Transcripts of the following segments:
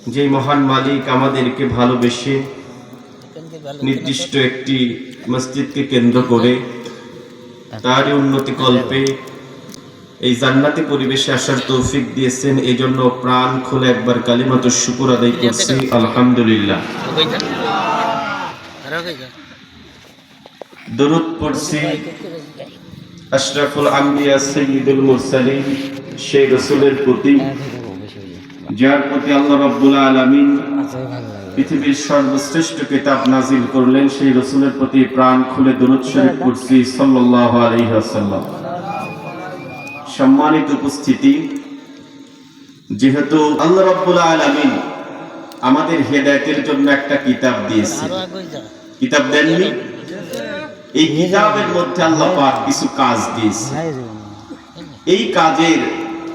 যে মহান মালিক আমাদেরকে ভালোবেসে নির্দিষ্ট একটি মসজিদকে কেন্দ্র করে তার উন্নতি কল্পে এই জান্নাতি পরিবেশে আসার তৌফিক দিয়েছেন, এই জন্য প্রাণ খুলে একবার কালিমাতুশ শুকর আদায় করছি, আলহামদুলিল্লাহ। দরুদ পড়ছি আশরাফুল আম্বিয়া সাইয়্যিদুল মুরসালিন সেই রাসূলের প্রতি, যার প্রতি আল্লাহ রাব্বুল আলামিন পৃথিবীর সর্বশ্রেষ্ঠ কিতাব নাজিল করলেন। সেই রাসূলের প্রতি প্রাণ খুলে দরুদ শরীফ পড়ছি সাল্লাল্লাহু আলাইহি ওয়াসাল্লাম। সম্মানিত উপস্থিতি, যেহেতু আল্লাহ রাব্বুল আলামিন আমাদের হেদায়েতের জন্য একটা কিতাব দিয়েছেন, কিতাব দেননি? এই কিতাবের মধ্যে আল্লাহ পাক কিছু কাজ দিয়েছেন। এই কাজের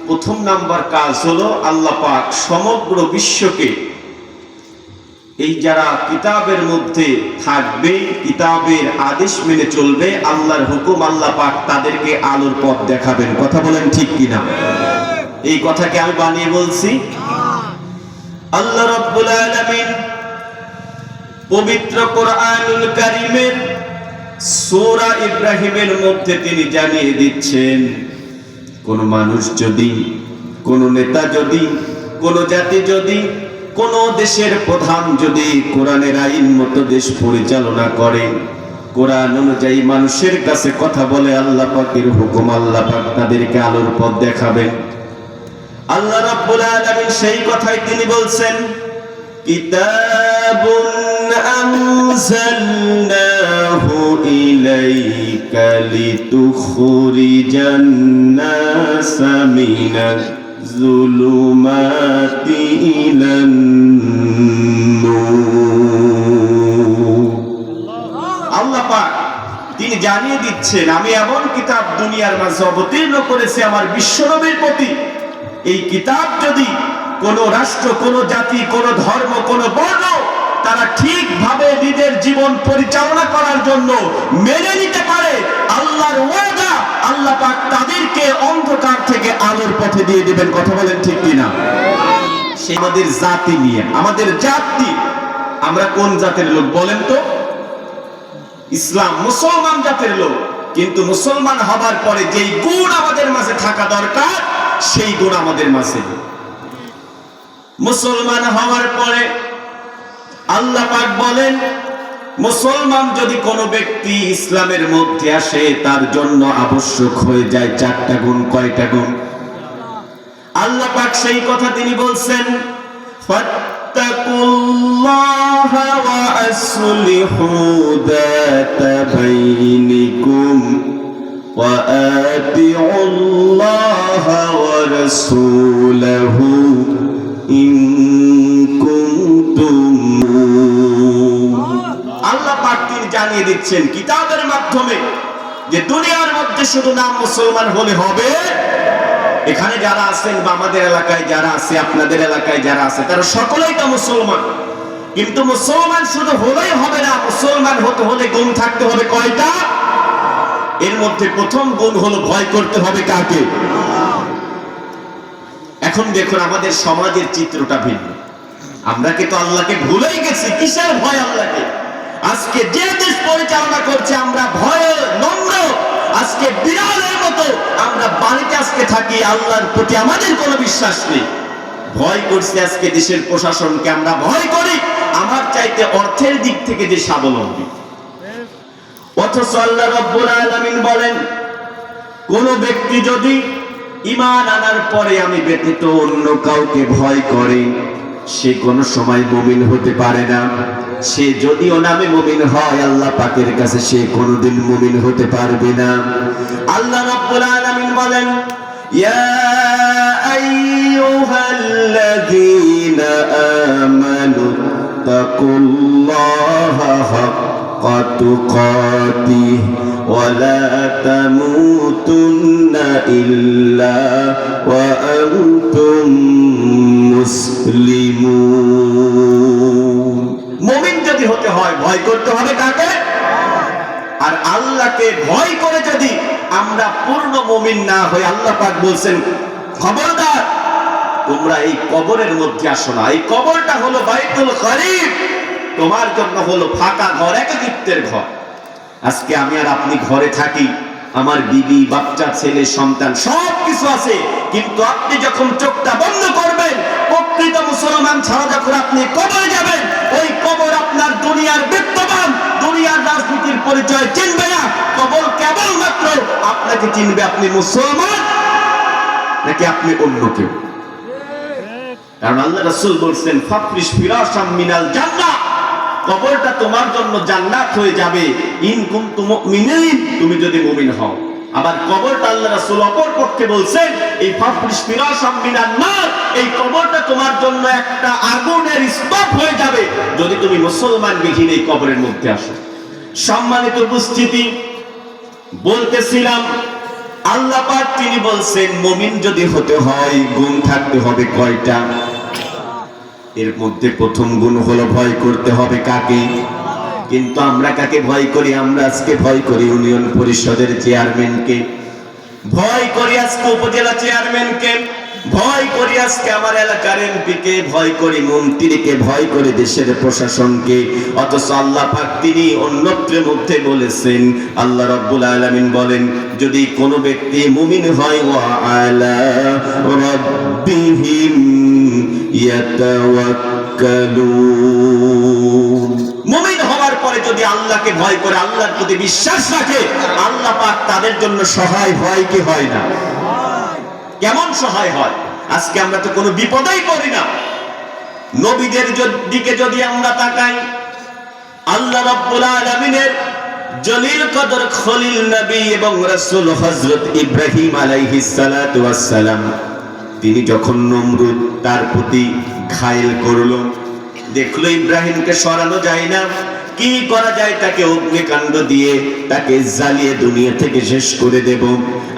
প্রথম নাম্বার কাজ হলো আল্লাহ পাক সমগ্র বিশ্বকে, এই যারা কিতাবের মধ্যে থাকবে, কিতাবের আদেশ মেনে চলবে, আল্লাহর হুকুম, আল্লাহ পাক তাদেরকে আলোর পথ দেখাবেন। কথা বলেন ঠিক কিনা? এই কথাকে আমি বানিয়ে বলছি? আল্লাহ রাব্বুল আলামিন পবিত্র কোরআনুল কারীমের সূরা ইব্রাহিমের মধ্যে তিনি জানিয়ে দিচ্ছেন, কোন মানুষ যদি, কোন নেতা যদি, কোন জাতি যদি, কোন দেশের প্রধান যদি কোরআনের আইন মতো দেশ পরিচালনা করে, কোরআন অনুযায়ী মানুষের কাছে কথা বলে, আল্লাহ পাকের হুকুম, আল্লাহ পাক তাদেরকে আলোর পথ দেখাবেন। আল্লাহ রাব্বুল আলামিন সেই কথাই তিনি বলছেন, কিতাবুন আনজালনাহু ইলাইকা লিতুখরিজান নাসা মিনাজ যুলুমাতি ইলান নূর। আল্লাহ পাক তিনি জানিয়ে দিচ্ছেন, আমি এমন কিতাব দুনিয়ার মাঝে অবতীর্ণ করেছি আমার বিশ্বনবীর প্রতি। এই কিতাব যদি কোন রাষ্ট্র, কোন জাতি, কোন ধর্ম, কোন বর্ণ তারা ঠিকভাবে নিজের জীবন পরিচালনা করার জন্য মেনে নিতে পারে, আল্লাহর ওয়াদা, আল্লাহ পাক তাদেরকে অন্ধকার থেকে আলোর পথে দিয়ে দিবেন। কথা বলেন ঠিক কিনা? সে আমাদের জাতি নিয়ে, আমাদের জাতি, আমরা কোন জাতের লোক বলেন তো? ইসলাম, মুসলমান জাতের লোক। কিন্তু মুসলমান হবার পরে যেই গুণ আমাদের মাঝে থাকা দরকার, সেই গুণ আমাদের মাঝে। মুসলমান হওয়ার পরে আল্লাহ পাক বলেন, মুসলমান যদি কোনো ব্যক্তি ইসলামের মধ্যে আসে, তার জন্য আবশ্যক হয়ে যায় চারটা গুণ। কয়টা গুণ? আল্লাহ পাক সেই কথা তিনি বলছেন, ফাত্তাকুল্লাহা ওয়া আসলিহু যাতা বাইনিকুম ওয়া আতিউল্লাহা ওয়া রাসূলাহু ইন কুনতুম। আল্লাহ পাক তিনি জানিয়ে দিচ্ছেন কিতাবের মাধ্যমে যে দুনিয়ার মধ্যে শুধু নাম মুসলমান হলে হবে। এখানে যারা আছেন বা আমাদের এলাকায় যারা আছে, আপনাদের এলাকায় যারা আছে, তারা সকলেই তো মুসলমান। কিন্তু মুসলমান শুধু হলেই হবে না, মুসলমান হতে হলে গুণ থাকতে হবে কয়টা? এর মধ্যে প্রথম গুণ হলো ভয় করতে হবে কাকে? এখন দেখুন আমাদের সমাজের চিত্রটা ভিন্ন। আমরা কি তো আল্লাহকে ভুলেই গেছি? কিসের ভয় আল্লাহকে? আজকে যে দেশ পরিচালনা করছে আমরা ভয়ে নম্র, আজকে বিড়ালের মতো আমরা বাড়িতে আজকে থাকি, আল্লাহর প্রতি আমাদের কোনো বিশ্বাস নেই। ভয় করছে আজকে দেশের প্রশাসনকে, আমরা ভয় করি আমার চাইতে অর্থের দিক থেকে যে স্বাবলম্বী। অথচ আল্লাহ রাব্বুল আলামিন বলেন, কোন ব্যক্তি যদি ঈমান আনার পরে আমি ব্যতীত অন্য কাউকে ভয় করে, সে কোনো সময় মুমিন হতে পারে না। সে যদিও নামে মুমিন হয়, আল্লাহ পাকের কাছে সে কোনোদিন মুমিন হতে পারবে না। আল্লাহ রাব্বুল আলামিন বলেন, ইয়া আইয়ুহাল্লাযীনা আমানু তাকুল্লাহা হাক্কা তুকাতিহি ওয়া লা তামুতুন্না ইল্লা ওয়া আনতুম মুসলিমুন। মুমিন যদি হতে হয় ভয় করতে হবে কাকে? আর আল্লাহকে ভয় করে যদি আমরা পূর্ণ মুমিন না হই, আল্লাহ পাক বলছেন খবরদার তোমরা এই কবরের মধ্যে আসো না। এই কবরটা হলো বাইতুল গরিব, তোমার জন্য হলো ফাঁকা ঘর, একাকিত্বের ঘর। আজকে আমি আর আপনি ঘরে থাকি, আমার বিবি, বাচ্চা, ছেলে, সন্তান সব কিছু আছে, কিন্তু আপনি যখন চোখটা বন্ধ করবেন, প্রকৃত মুসলমান ছাড়া যখন আপনি কবরে যাবেন, ওই কবর আপনার দুনিয়ার বিত্তবান, দুনিয়ার রাজনীতির পরিচয় চিনবে না। কবর কেবলমাত্র আপনাকে চিনবে আপনি মুসলমান নাকি আপনি অন্য কেউ। কারণ আল্লাহ রাসূল বলছেন, ফাফরিশ ফিরাশাম মিনাল জান্নাহ, কবরটা তোমার জন্য জান্নাত হয়ে যাবে, ইন কুনতুম মুমিনিন, তুমি যদি মুমিন হও। আবার কবরটা আল্লাহ রাসূল অপর পক্ষে বলছেন, এই ফাফরিশ ফিরাশাম মিনান নার, এই কবরটা তোমার জন্য একটা আগুনের স্তূপ হয়ে যাবে যদি তুমি মুসলমান বিহীন এই কবরের মধ্যে আসো। সম্মানিত উপস্থিতি, বলতেছিলাম আল্লাহ পাক তিনি বলছেন, মুমিন যদি হতে হয় গুণ থাকতে হবে কয়টা? এর মধ্যে প্রথম গুণ হলো ভয় করতে হবে কাকে? কিন্তু আমরা কাকে ভয় করি? আমরা আজকে ভয় করি ইউনিয়ন পরিষদের চেয়ারম্যানকে, ভয় করি আজকে উপজেলা চেয়ারম্যানকে, ভয় করি আজকে আমার এলাকার এমপিকে, ভয় করি মন্ত্রীকে, ভয় করি দেশের প্রশাসনকে। অথচ আল্লাহ পাক তিনি অন্যত্রের মধ্যে বলেছেন, আল্লাহ রাব্বুল আলামিন বলেন, যদি কোনো ব্যক্তি মুমিন হয়, ওয়া আলা রাব্বিহিম ইয়াতাওয়াক্কালুন, মুমিন হওয়ার পরে যদি আল্লাহকে ভয় করে, আল্লাহর প্রতি বিশ্বাস রাখে, আল্লাহ পাক তাদের জন্য সহায় হয় কি হয় না? কেমন সহায় হয়? আজকে আমরা তো কোনো বিপদেই পড়ি না। নবীদের দিকে যদি আমরা তাকাই, আল্লাহ রাব্বুল আলামিনের জলিল কদর খলিল নবী এবং রাসূল হযরত ইব্রাহিম আলাইহিস সালাতু ওয়াস সালাম, তিনি যখন নমরুদ তার প্রতি ঘায়েল করলো, দেখলো ইব্রাহিমকে সরানো যায় না, কি করা যায়? তাকে অগ্নিকাণ্ড দিয়ে তাকে জ্বালিয়ে দুনিয়া থেকে শেষ করে দেব।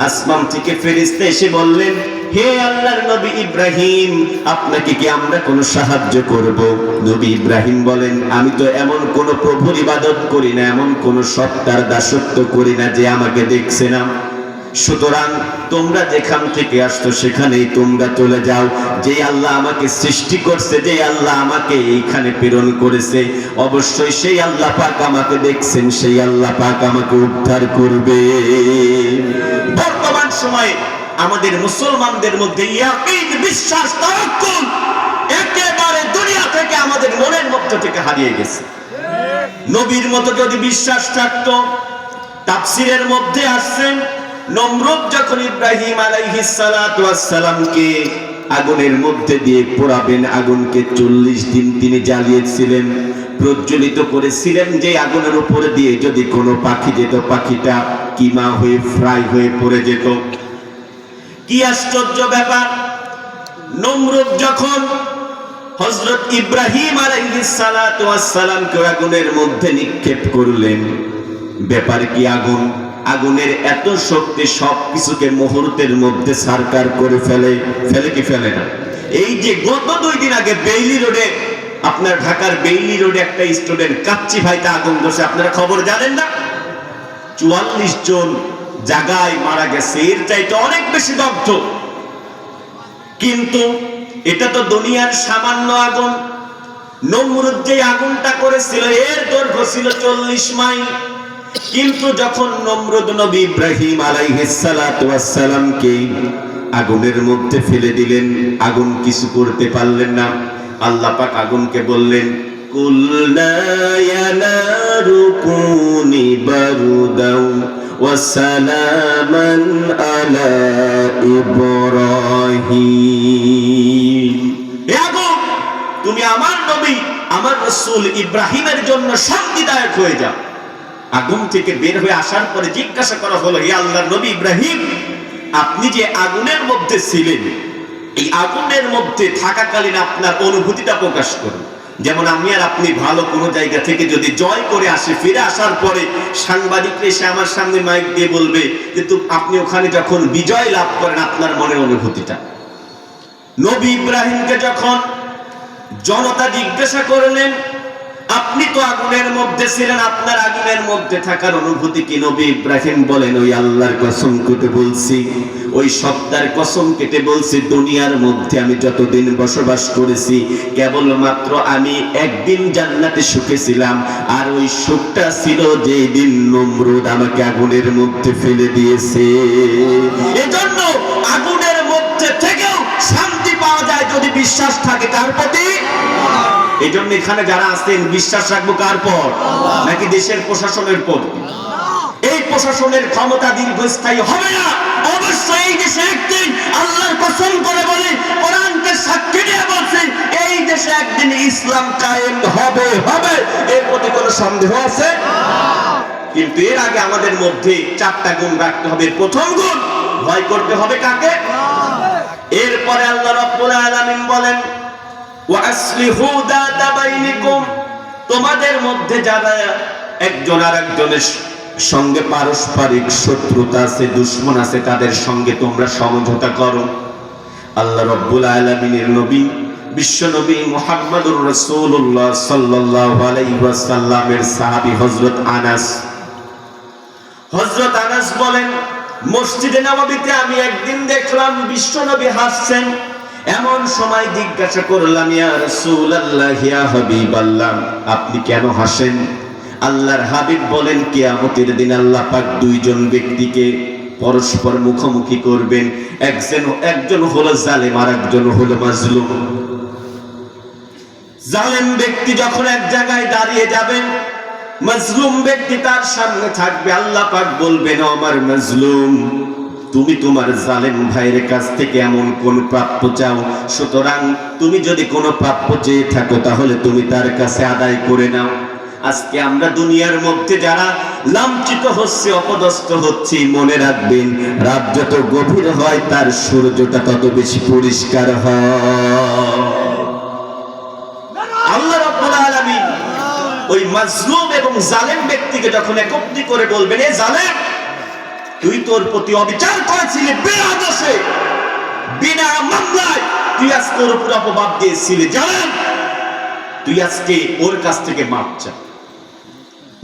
আসমান থেকে ফেরেশতা এসে বললেন, হে আল্লাহর নবী ইব্রাহিম, আপনাকে কি আমরা কোনো সাহায্য করব? নবী ইব্রাহিম বলেন, আমি তো এমন কোন প্রভুর ইবাদত করি না, এমন কোন সত্তার দাসত্ব করি না যে আমাকে দেখছে না। সুতরাং তোমরা যেখান থেকে আসছো সেখানেই তোমরা চলে যাও। যে আল্লাহ আমাকে সৃষ্টি করছে, যে আল্লাহ আমাকে এইখানে প্রেরণ করেছে, অবশ্যই সেই আল্লাহ পাক আমাকে দেখছেন, সেই আল্লাহ পাক আমাকে উদ্ধার করবে। বর্তমান সময়ে আমাদের মুসলমানদের মধ্যে ইয়াকিন, বিশ্বাস, তাওয়াক্কুল একেবারে দুনিয়া থেকে আমাদের মনের মধ্য থেকে হারিয়ে গেছে। নবীর মতো যদি বিশ্বাস থাকতো, তাফসীরের মধ্যে আসছেন, নমরুদ যখন ইব্রাহিম আলাইহিস সালাতু ওয়াস সালামকে আগুনের মধ্যে দিয়ে পোড়াবেন, আগুনকে 40 দিন তিনি জ্বালিয়েছিলেন, প্রজ্বলিত করেছিলেন, যে আগুনের উপরে দিয়ে যদি কোনো পাখি যেত, পাখিটা কিমা হয়ে ফ্রাই হয়ে পড়ে যেত। কি আশ্চর্য ব্যাপার! নমরুদ যখন হযরত ইব্রাহিম আলাইহিস সালাতু ওয়াস সালামকে আগুনের মধ্যে নিক্ষেপ করলেন, ব্যাপার কি? আগুনের এত শক্তি সবকিছুকে মুহূর্তের মধ্যে সারকার করে ফেলে কি ফেলে না? এই যে গত 2 দিন আগে বেইলি রোডে, আপনার ঢাকার বেইলি রোডে একটা স্টুডেন্ট কাচ্চি ভাইতে আগুন ধরছে, আপনারা খবর জানেন না? 44 জন জায়গায় মারা গেছে, এর চাইতে অনেক বেশি দগ্ধ। কিন্তু এটা তো দুনিয়ার সামান্য আগুন। নমরুদ যে আগুনটা করেছিল এর দৈর্ঘ্য ছিল 40 মাইল। কিন্তু যখন নমরুদ নবী ইব্রাহিম আলাইহিস সালাতু ওয়াস সালামকে আগুনের মধ্যে ফেলে দিলেন, আগুন কিছু করতে পারলেন না। আল্লাহ পাক আগুনকে বললেন, কুলনা ইয়া নারু কুনি বারুদাও ওয়া সালামান আলা ইব্রাহিম, হে আগুন, তুমি আমার নবী, আমার রাসূল ইব্রাহিমের জন্য শান্তিদায়ক হয়ে যাও। আগুন থেকে বের হয়ে আসার পরে জিজ্ঞাসা করা হলো, হে আল্লাহর নবী ইব্রাহিম, আপনি যে আগুনের মধ্যে ছিলেন, এই আগুনের মধ্যে থাকাকালীন আপনার অনুভূতিটা প্রকাশ করুন। যেমন আমি আর আপনি ভালো কোনো জায়গা থেকে যদি জয় করে আসি, ফিরে আসার পরে সাংবাদিকরা এসে আমার সামনে মাইক দিয়ে বলবে, কিন্তু আপনি ওখানে যখন বিজয় লাভ করেন আপনার মনের অনুভূতিটা। নবী ইব্রাহিমকে যখন জনতা জিজ্ঞাসা করলেন, আপনি তো আগুনের মধ্যে ছিলেন, আপনার আগুনের মধ্যে থাকার অনুভূতি কি? নবী ইব্রাহিম বলেন, ওই আল্লাহর কসম কেটে বলছি, ওই সত্তার কসম কেটে বলছি, দুনিয়ার মধ্যে আমি যতদিন বসবাস করেছি কেবলমাত্র আমি একদিন জান্নাতে সুখে ছিলাম, আর ওই সুখটা ছিল যেই দিন নমরুদ আমাকে আগুনের মধ্যে ফেলে দিয়েছে। এজন্য আগুনের মধ্যে থেকেও শান্তি পাওয়া যায় যদি বিশ্বাস থাকে কার প্রতি? এই জন্য এখানে যারা আছেন বিশ্বাস রাখবো কার পর? নাকি দেশের প্রশাসনের পর? এই প্রশাসনের ক্ষমতা দীর্ঘস্থায়ী হবে না। অবশ্যই এই দেশে একদিন, আল্লাহর কসম করে বলি, কোরআনকে সাক্ষী দিয়ে বলছি, এই দেশে একদিন ইসলাম কায়েম হবে হবে, এর প্রতি কোনো সন্দেহ আছে? কিন্তু এর আগে আমাদের মধ্যে 4টা গুণ রাখতে হবে। প্রথম গুণ, ভয় করতে হবে কাকে? এরপরে আল্লাহ রাব্বুল আলামিন বলেন, ওয়াসলিহু যাতা বাইনিকুম, তোমাদের মধ্যে যারা একজন আরেকজনের সঙ্গে পারস্পরিক শত্রুতা আছে, দুশমন আছে, তাদের সঙ্গে তোমরা সমঝোতা করো। আল্লাহ রাব্বুল আলামিনের নবী, বিশ্ব নবী মুহাম্মদুর রাসূলুল্লাহ সাল্লাল্লাহু আলাইহি ওয়াসাল্লামের সাহাবী হযরত আনাস বলেন, মসজিদে নববীতে আমি একদিন দেখলাম বিশ্ব নবী হাসছেন। এমন সময় জিজ্ঞাসা করলাম, ইয়া রাসূলুল্লাহ, ইয়া হাবিবাল্লাহ, আপনি কেন হাসেন? আল্লাহর হাবিব বলেন, কিয়ামতের দিন আল্লাহ পাক দুইজন ব্যক্তিকে পরস্পর মুখোমুখি করবেন, একজন হলো জালেম আর একজন হলো মাজলুম। জালেম ব্যক্তি যখন এক জায়গায় দাঁড়িয়ে যাবেন, মাজলুম ব্যক্তি তার সামনে থাকবে। আল্লাহ পাক বলবেন, ও আমার মাজলুম, তুমি তোমার জালেম ভাইয়ের কাছ থেকে এমন কোন প্রাপ্য চাও, সুতরাং তুমি যদি কোনো প্রাপ্য চেয়ে থাকো তাহলে তুমি তার কাছে আদায় করে নাও। আজকে আমরা দুনিয়ার মধ্যে যারা লাঞ্ছিত হচ্ছে, অপদস্থ হচ্ছি, মনে রাখবেন, রাত যত গভীর হয় তার সূর্যটা তত বেশি পরিষ্কার হয়। আল্লাহ রাব্বুল আলামিন ওই মাজলুম এবং জালেম ব্যক্তিকে যখন একত্রিত করে বলবেন, এ জালেম, তুই তোর প্রতি অবিচার করেছিলি, বিনা দোষে, বিনা মামলায় তুই আজকে ওর উপর অপবাদ দিয়েছিলি, জালেম, তুই আজকে ওর কাছ থেকে মাপ চা।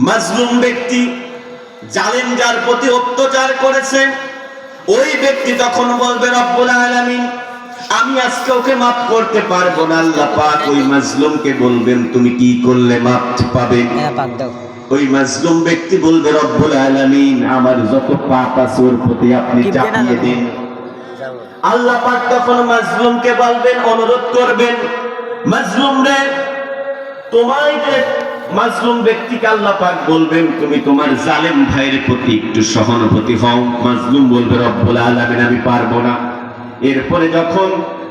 মাজলুম ব্যক্তি, জালেম যার প্রতি অত্যাচার করেছে, ওই ব্যক্তি তখন বলবে, রব্বুল আলামিন, আমি আজকে ওকে মাফ করতে পারবো না। আল্লাহ পাক ওই মাজলুমকে বলবেন, তুমি কি করলে মাফ পাবে? ওই মাজলুম ব্যক্তি বলবে, রব্বুল আলামিন, আমার যত পাপ আছে ওর প্রতি আপনি চাপিয়ে দিন। আল্লাহ পাক তখন মাজলুমকে বলবেন, অনুরোধ করবেন, মাজলুম রে, মাজলুম ব্যক্তিকে আল্লাহ পাক বলবেন, তুমি তোমার জালেম ভাইয়ের প্রতি একটু সহানুভূতি হও। মাজলুম বলবে, রব্বুল আলামিন, আমি পারবো না। এরপরে যখন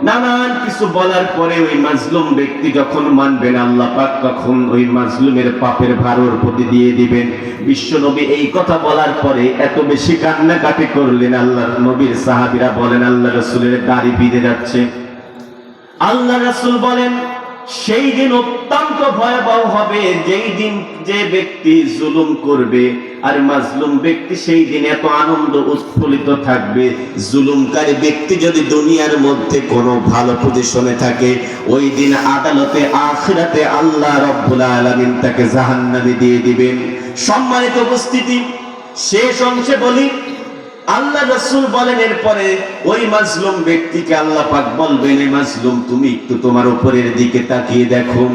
নানান কিছু বলার পরে ওই মাজলুম ব্যক্তি যখন মানবেন, আল্লাহ পাক তখন ওই মাজলুমের পাপের ভার ওর প্রতি দিয়ে দিবেন। বিশ্ব নবী এই কথা বলার পরে এত বেশি কান্নাকাটি করলেন, আল্লাহর নবীর সাহাবীরা বলেন, আল্লাহ রাসূলের দাড়ি ভিজে যাচ্ছে। আল্লাহ রাসূল বলেন, সেই দিন অত্যন্ত ভয়াবহ হবে, যেই দিন যে ব্যক্তি জুলুম করবে আর মাজলুম ব্যক্তি সেই দিন এত আনন্দ উৎফুল্লিত থাকবে। জুলুমকারী ব্যক্তি যদি দুনিয়ার মধ্যে কোনো ভালো পজিশনে থাকে, ওই দিন আদালতে আখিরাতে আল্লাহ রাব্বুল আলামিন তাকে জাহান্নামে দিয়ে দিবেন। সম্মানিত উপস্থিতি, শেষ অংশে বলি, আল্লাহ রাসূল বলেন, এরপরে ওই মাজলুম ব্যক্তিকে আল্লাহ পাক বলবেন, এই মাজলুম, তুমি একটু তোমার উপরের দিকে তাকিয়ে দেখো।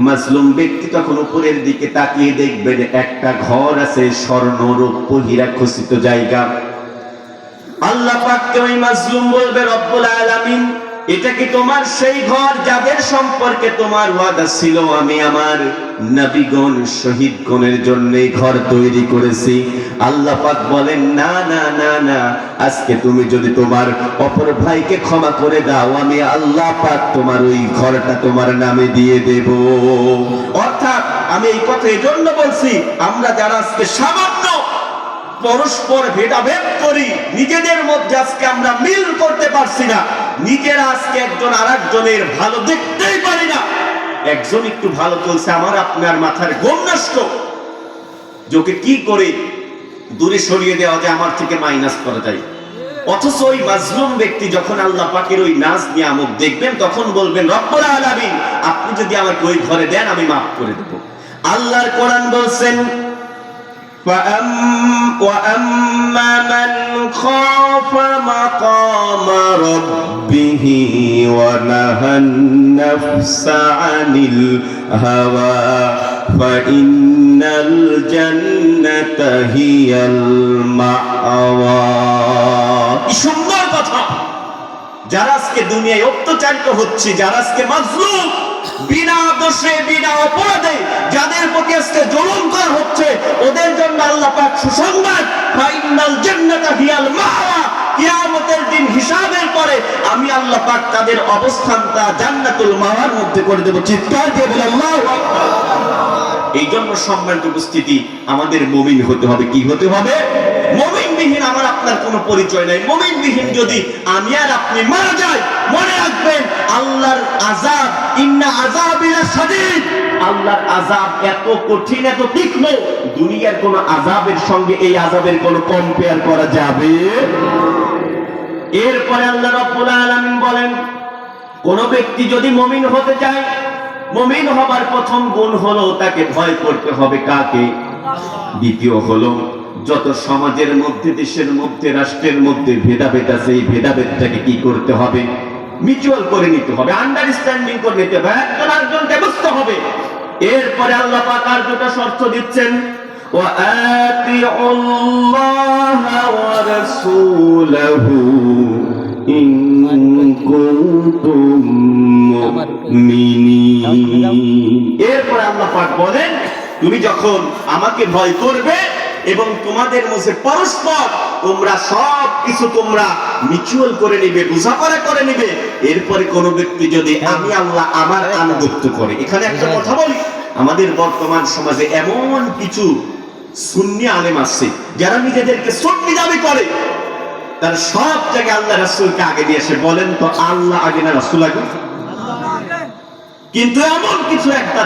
মাজলুম ব্যক্তি তখন উপরের দিকে তাকিয়ে দেখবেন, একটা ঘর আছে, স্বর্ণ রৌপ্য হীরা খচিত জায়গা। আল্লাহ পাককে ওই মাজলুম বলবে, রব্বুল আলামিন, এটা কি তোমার সেই ঘর যাদের সম্পর্কে তোমার ওয়াদা ছিল আমি আমার নবীগণ শহীদগণের জন্য এই ঘর তৈরি করেছি? আল্লাহ পাক বলেন, না না না না, আজকে তুমি যদি তোমার অপর ভাইকে ক্ষমা করে দাও, আমি আল্লাহ পাক তোমার ওই ঘরটা তোমার নামে দিয়ে দেব। অর্থাৎ আমি এই কথা এই জন্য বলছি, আমরা যারা আজকে সামান্য পরস্পর ভেদাভেদ করি, নিজেদের মধ্যে আজকে আমরা মিল করতে পারছি না, নিজেরা আজকে একজন আরেকজনের ভালো দেখতেই পারি না। একজন একটু ভালো চলছে, আমার আপনার মাথার ঘুম নষ্ট, যোকে কি করে দূরে সরিয়ে দেওয়া যায়, আমার থেকে মাইনাস করা যায়। অথচ ওই মাজলুম ব্যক্তি যখন আল্লাহ পাকের ওই নাজ নিয়ামত দেখবেন, তখন বলবেন, রব্বুল আলামিন, আপনি যদি আমাকে ওই ঘরে দেন আমি মাফ করে দেব। আল্লাহর কোরআন বলছেন وَأَمَّا مَنْ خَافَ مَقَامَ رَبِّهِ وَنَهَى النَّفْسَ عَنِ الْهَوَى فَإِنَّ الْجَنَّةَ هِيَ الْمَأْوَى। কি সুন্দর কথা! যারা আজকে দুনিয়ায় অত্যাচারিত হচ্ছে, যারা আজকে মাজলুম, বিনা দোষে বিনা অপরাধে যাদের প্রতি আজকে জুলুম করা হচ্ছে, ওদের জন্য আল্লাহ পাক সুসংবাদ, ফাইনাল জান্নাতা হিয়াল মাওয়া। কিয়ামতের দিন হিসাবের পরে আমি আল্লাহ পাক তাদের অবস্থানটা জান্নাতুল মাওয়ার মধ্যে করে দেব। চিৎকার দিয়ে বলে আল্লাহু আকবার। এই জন্য সম্মানিত উপস্থিতি, আমাদের মুমিন হতে হবে। কি হতে হবে? মুমিনবিহীন আমার আপনার কোনো পরিচয় নাই। মুমিনবিহীন যদি আমি আর আপনি মারা যাই, মনে রাখবেন আল্লাহর আযাব, ইন্না আযাবিলা শাদীদ, আল্লাহর আযাব এত কঠিন, এত তীক্ষ্ণ, দুনিয়ার কোন আযাবের সঙ্গে এই আযাবের কোনো কম্পেয়ার করা যাবে। এরপরে আল্লাহ রাব্বুল আলামিন বলেন, কোন ব্যক্তি যদি মুমিন হতে চায়, মুমিন হবার প্রথম গুণ হলো তাকে ভয় করতে হবে। কাকে? দ্বিতীয় হলো যত সমাজের মধ্যে, দেশের মধ্যে, রাষ্ট্রের মধ্যে ভেদাভেদ আছে, এই ভেদাভেদটাকে কি করতে হবে? মিউচুয়াল করে নিতে হবে, আন্ডারস্ট্যান্ডিং করে নিতে হবে, একজন আরেকজনকে বুঝতে হবে। এরপরে আল্লাহ পাক আর দুটো শর্ত দিচ্ছেন, ওয়াআতিউল্লাহা ওয়া রাসূলাহু ইন কুনতুম মুমিনিন। এরপরে আল্লাহ পাক বলেন, তুমি যখন আমাকে ভয় করবে এবং তোমাদের মধ্যে পরস্পর তোমরা সব কিছু তোমরা মিউচুয়াল করে নিবে, বোঝাপড়া করে নিবে, এরপরে কোন ব্যক্তি যদি আমি আল্লাহ আমার আনুগত্য করে। এখানে একটা কথা বলি, আমাদের বর্তমান সমাজে এমন কিছু সুন্নি আলেম আছে যারা নিজেদেরকে সুন্নি দাবি করে, তারা সব জায়গায় আল্লাহ রাসূলকে আগে দিয়ে এসে বলেন তো আল্লাহ আগে না রাসূল আগে? কিন্তু এমন কিছু একটা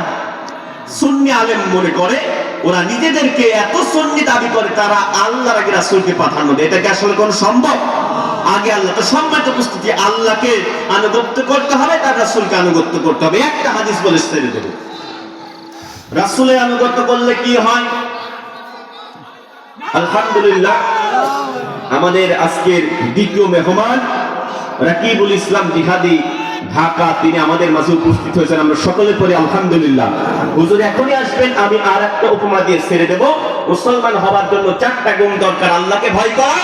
সুন্নি আলেম মনে করে, ওরা নিজেদেরকে এত সুন্নি দাবি করে, তারা আল্লাহর আগে রাসূলকে প্রাধান্য দেয়। এটা কি আসলে কোন সম্ভব? আগে আল্লাহ। তো সম্মানিত উপস্থিতি, আল্লাহকে আনুগত্য করতে হবে, তার রাসূলকে আনুগত্য করতে হবে। একটা হাদিস বলে ছেড়ে দেব, রাসূলের আনুগত্য করলে কি হয়? আলহামদুলিল্লাহ, আমাদের আজকের দ্বিতীয় মেহমান রাকিবুল ইসলাম জিহাদি ঢাকা, তিনি আমাদের মাঝে উপস্থিত হয়েছেন। আমরা সকলে পড়ি আলহামদুলিল্লাহ। হুজুর এখনই আসবেন, আমি আর একটা উপমা দিয়ে ছেড়ে দেব। মুসলমান হওয়ার জন্য চারটা গুণ দরকার: আল্লাহকে ভয় করা,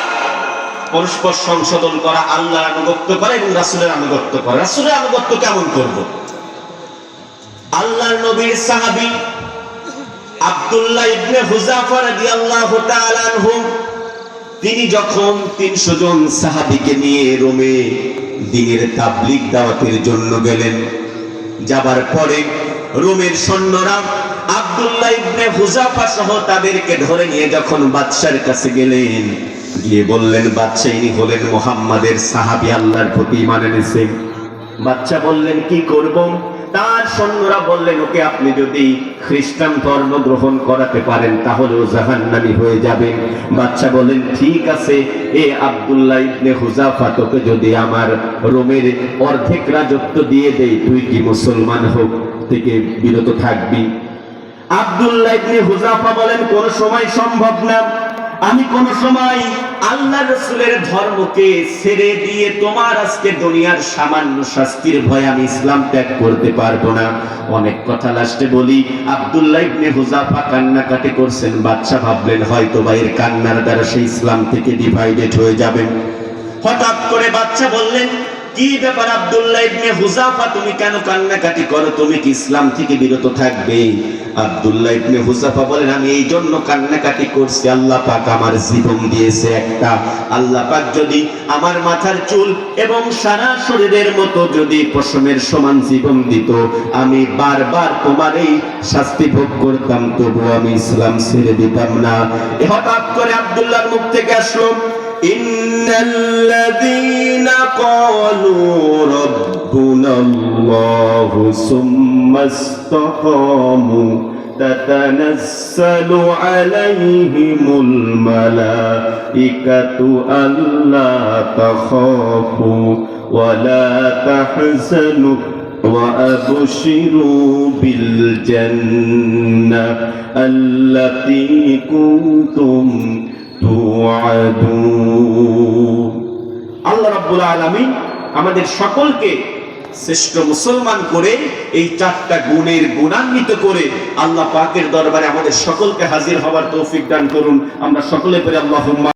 পরস্পর সংশোধন করা, আল্লাহর আনুগত্য করা এবং রাসূলের আনুগত্য করা। রাসূলের আনুগত্য কেমন করব? আল্লাহর নবীর সাহাবী আব্দুল্লাহ ইবনে হুযাফা রাদিয়াল্লাহু তাআলা আনহু, তিনি যখন 300 জন সাহাবীকে নিয়ে রোমে দ্বীনের তাবলীগ দাওয়াতের জন্য গেলেন, যাবার পরে রোমের সৈন্যরা আব্দুল্লাহ ইবনে হুযাফা সহ তাদেরকে ধরে নিয়ে যখন বাদশার কাছে গেলেন, গিয়ে বললেন, বাদশা ইনি হলেন মুহাম্মাদের সাহাবী, আল্লাহর প্রতি ঈমান এনেছেন। বাদশা বললেন, কি করব? তার সৈন্যরা বললেন, ওকে আপনি যদি খ্রিস্টান ধর্ম গ্রহণ করাতে পারেন তাহলে ও জাহান্নামী হয়ে যাবে। বাদশা বলেন, ঠিক আছে, এ আব্দুল্লাহ ইবনে হুযাফা, তোকে যদি আমার রোমের অর্ধেক রাজত্ব দিয়ে দেই, তুই কি মুসলমান হোক থেকে বিরত থাকবি? আব্দুল্লাহ ইবনে হুযাফা বলেন, কোন সময় সম্ভব না, আমি কোন সময় আল্লাহ রাসূলের ধর্মকে ছেড়ে দিয়ে তোমার আজকে দুনিয়ার সামান্য শাস্তির ভয় আমি ইসলাম ত্যাগ করতে পারবো না। অনেক কথা লাস্টে বলি, আব্দুল্লাহ ইবনে হুযাফা কান্নাকাটি করছেন। বাদশা ভাবলেন হয়তো বা এর কান্নার দ্বারা সে ইসলাম থেকে ডিভাইডেড হয়ে যাবেন। হঠাৎ করে বাদশা বললেন, কি ব্যাপার আব্দুল্লাহ ইবনে হুযাফা, তুমি কেন কান্নাকাটি করো? তুমি কি ইসলাম থেকে বিরত থাকবে? আব্দুল্লাহ ইবনে হুযাফা বলেন, আমি এই জন্য কান্নাকাটি করছি, আল্লাহ পাক আমার জীবন দিয়েছে একটা। আল্লাহ পাক যদি আমার মাথার চুল এবং সারা শরীরের মতো যদি পশমের সমান জীবন দিত, আমি বারবার তোমার এই শাস্তি ভোগ করতাম, তবু আমি ইসলাম ছেড়ে দিতাম না। হঠাৎ করে আব্দুল্লাহর মুখ থেকে আসলো, ইন্নাল্লাযীনা ক্বালু রাব্বুনাল্লাহু সুম্মা ইসতাকামু তাতানাজ্জালু আলাইহিমুল মালাইকাতু আল্লা তাখাফু ওয়া লা তাহজানু وأبشروا بالجنة التي كنتم توعدون আল্লাহ রাব্বুল আলামিন আমাদের সকলকে শ্রেষ্ঠ মুসলমান করে এই চারটা গুণের গুণান্বিত করে আল্লাহ পাকের দরবারে আমাদের সকলকে হাজির হওয়ার তৌফিক দান করুন। আমরা সকলে পড়ি আল্লাহুম্মা